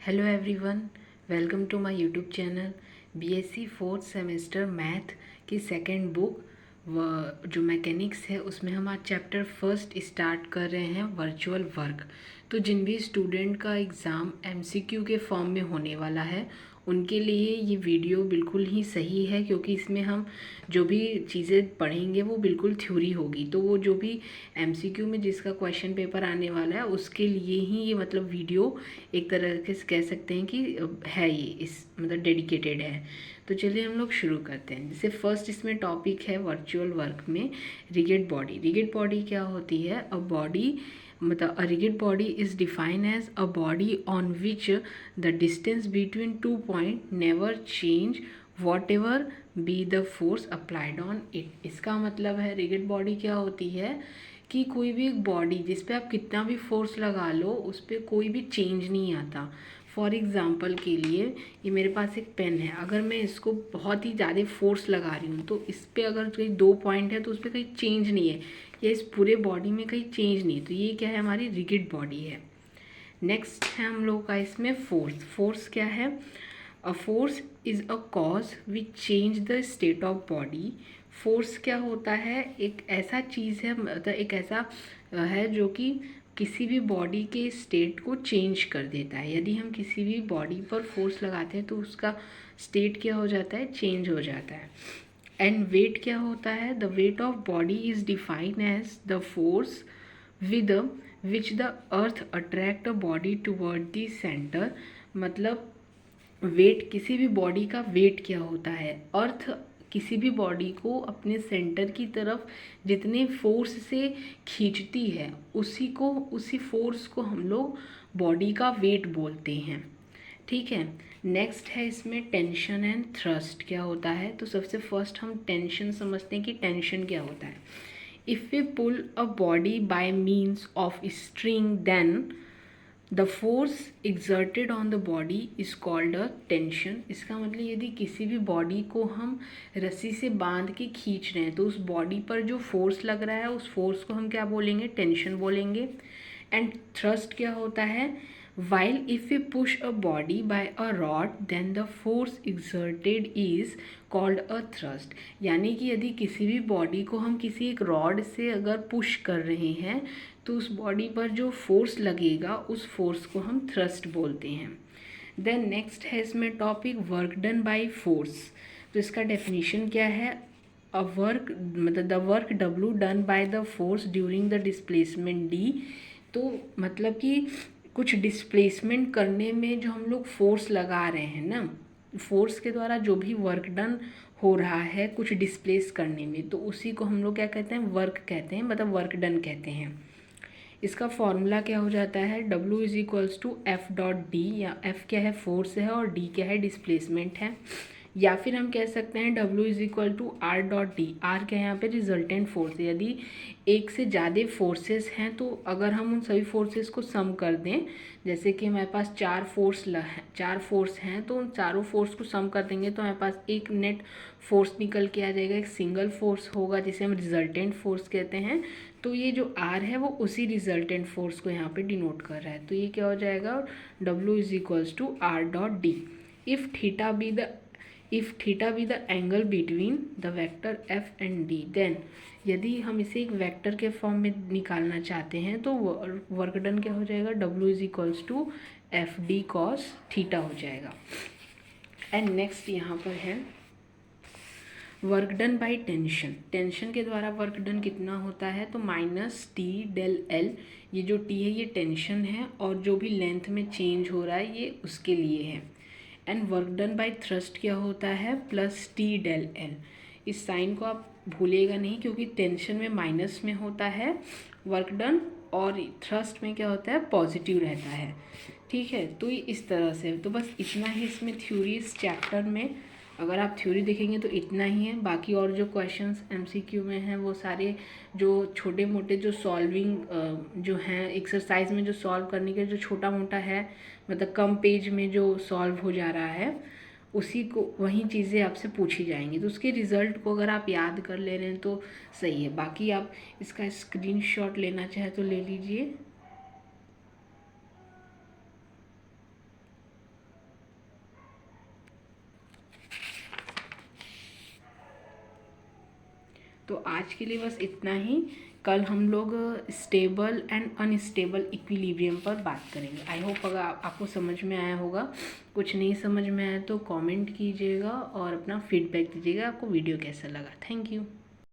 Hello everyone, welcome to my YouTube channel. BSc fourth semester math की second book जो mechanics है उसमें हम आज चैप्टर फर्स्ट स्टार्ट कर रहे हैं, वर्चुअल वर्क। तो जिन भी स्टूडेंट का एग्ज़ाम एमसीक्यू के फॉर्म में होने वाला है उनके लिए ये वीडियो बिल्कुल ही सही है, क्योंकि इसमें हम जो भी चीज़ें पढ़ेंगे वो बिल्कुल थ्योरी होगी। तो वो जो भी एमसीक्यू में जिसका क्वेश्चन पेपर आने वाला है उसके लिए ही ये मतलब वीडियो एक तरह से कह सकते हैं कि है, ये इस मतलब डेडिकेटेड है। तो चलिए हम लोग शुरू करते हैं। जैसे फर्स्ट इसमें टॉपिक है वर्चुअल वर्क में रिगिड बॉडी। रिगिड बॉडी क्या होती है? अ बॉडी मतलब a rigid body is defined as a body on which the distance between 2 point never change what be the force applied on it. इसका मतलब है rigid body क्या होती है कि कोई भी एक बॉडी जिस पे आप कितना भी फोर्स लगा लो उस पर कोई भी चेंज नहीं आता। फॉर एग्ज़ाम्पल के लिए ये मेरे पास एक पेन है, अगर मैं इसको बहुत ही ज़्यादा फोर्स लगा रही हूँ तो इस पर अगर कहीं 2 पॉइंट है तो उस पर कहीं चेंज नहीं है, या इस पूरे बॉडी में कहीं चेंज नहीं है। तो ये क्या है? हमारी रिगिड बॉडी है। नेक्स्ट है हम लोग का इसमें फोर्स। फोर्स क्या है? A force is a cause which change the state of body. Force क्या होता है? एक ऐसा चीज़ है, मतलब एक ऐसा है जो कि किसी भी बॉडी के स्टेट को चेंज कर देता है। यदि हम किसी भी बॉडी पर फोर्स लगाते हैं तो उसका स्टेट क्या हो जाता है? चेंज हो जाता है। एंड वेट क्या होता है? The weight of body is defined as the force with which the earth attract a body toward the centre. मतलब वेट, किसी भी बॉडी का वेट क्या होता है? अर्थ किसी भी बॉडी को अपने सेंटर की तरफ जितने फोर्स से खींचती है उसी फोर्स को हम लोग बॉडी का वेट बोलते हैं। ठीक है। नेक्स्ट है इसमें टेंशन एंड थ्रस्ट क्या होता है। तो सबसे फर्स्ट हम टेंशन समझते हैं कि टेंशन क्या होता है। If we pull a body by means of string then the force exerted on the body is called a tension. इसका मतलब यदि किसी भी बॉडी को हम रस्सी से बांध के खींच रहे हैं तो उस बॉडी पर जो फोर्स लग रहा है उस फोर्स को हम क्या बोलेंगे? टेंशन बोलेंगे। एंड थ्रस्ट क्या होता है? while if we push a body by a rod then the force exerted is called a thrust। यानी कि यदि किसी भी बॉडी को हम किसी एक रॉड से अगर पुश कर रहे हैं तो उस बॉडी पर जो फोर्स लगेगा उस फोर्स को हम थ्रस्ट बोलते हैं। देन नेक्स्ट है इसमें topic work done by force. तो इसका डेफिनेशन क्या है? अ वर्क मतलब the work W done by the force during the displacement D. तो मतलब कि कुछ डिस्प्लेसमेंट करने में जो हम लोग फोर्स लगा रहे हैं ना, फोर्स के द्वारा जो भी वर्क डन हो रहा है कुछ डिस्प्लेस करने में, तो उसी को हम लोग क्या कहते हैं? वर्क कहते हैं, मतलब वर्क डन कहते हैं। इसका फॉर्मूला क्या हो जाता है? W is equals to F dot D, या एफ क्या है? फोर्स है, और डी क्या है? डिस्प्लेसमेंट है। या फिर हम कह सकते हैं W is equal to R dot D. R क्या है यहाँ पे? रिजल्टेंट फोर्स है। यदि एक से ज़्यादा फोर्सेस हैं तो अगर हम उन सभी फोर्सेस को सम कर दें, जैसे कि हमारे पास चार फोर्स हैं तो उन चारों फोर्स को सम कर देंगे तो हमारे पास एक नेट फोर्स निकल के आ जाएगा, एक सिंगल फोर्स होगा जिसे हम रिजल्टेंट फोर्स कहते हैं। तो ये जो आर है वो उसी रिजल्टेंट फोर्स को यहाँ पे डिनोट कर रहा है। तो ये क्या हो जाएगा? W is equals to R dot D. If theta be the angle between the vector F and D, then यदि हम इसे एक वेक्टर के फॉर्म में निकालना चाहते हैं तो वर्क डन क्या हो जाएगा? W is equals to F D cos theta हो जाएगा। एंड नेक्स्ट यहाँ पर है work done by tension. Tension के द्वारा वर्क डन कितना होता है? तो माइनस टी डेल एल। ये जो टी है ये टेंशन है, और जो भी लेंथ में चेंज हो रहा है ये उसके लिए है। And work done by thrust क्या होता है? Plus T del L. इस साइन को आप भूलिएगा नहीं, क्योंकि टेंशन में माइनस में होता है वर्क डन, और थ्रस्ट में क्या होता है? पॉजिटिव रहता है। ठीक है, तो ये इस तरह से। तो बस इतना ही इसमें थ्योरी इस चैप्टर में, अगर आप थ्योरी देखेंगे तो इतना ही है। बाकी और जो क्वेश्चंस एमसीक्यू में हैं वो सारे जो छोटे मोटे जो सॉल्विंग जो हैं एक्सरसाइज में जो सॉल्व करने के जो छोटा मोटा है, मतलब कम पेज में जो सॉल्व हो जा रहा है उसी को वही चीज़ें आपसे पूछी जाएंगी। तो उसके रिज़ल्ट को अगर आप याद कर ले रहे हैं तो सही है। बाकी आप इसका स्क्रीनशॉट लेना चाहे तो ले लीजिए। तो आज के लिए बस इतना ही। कल हम लोग स्टेबल एंड अनस्टेबल इक्विलिब्रियम पर बात करेंगे। आई होप अगर आपको समझ में आया होगा। कुछ नहीं समझ में आया तो कमेंट कीजिएगा और अपना फीडबैक दीजिएगा आपको वीडियो कैसा लगा। Thank you.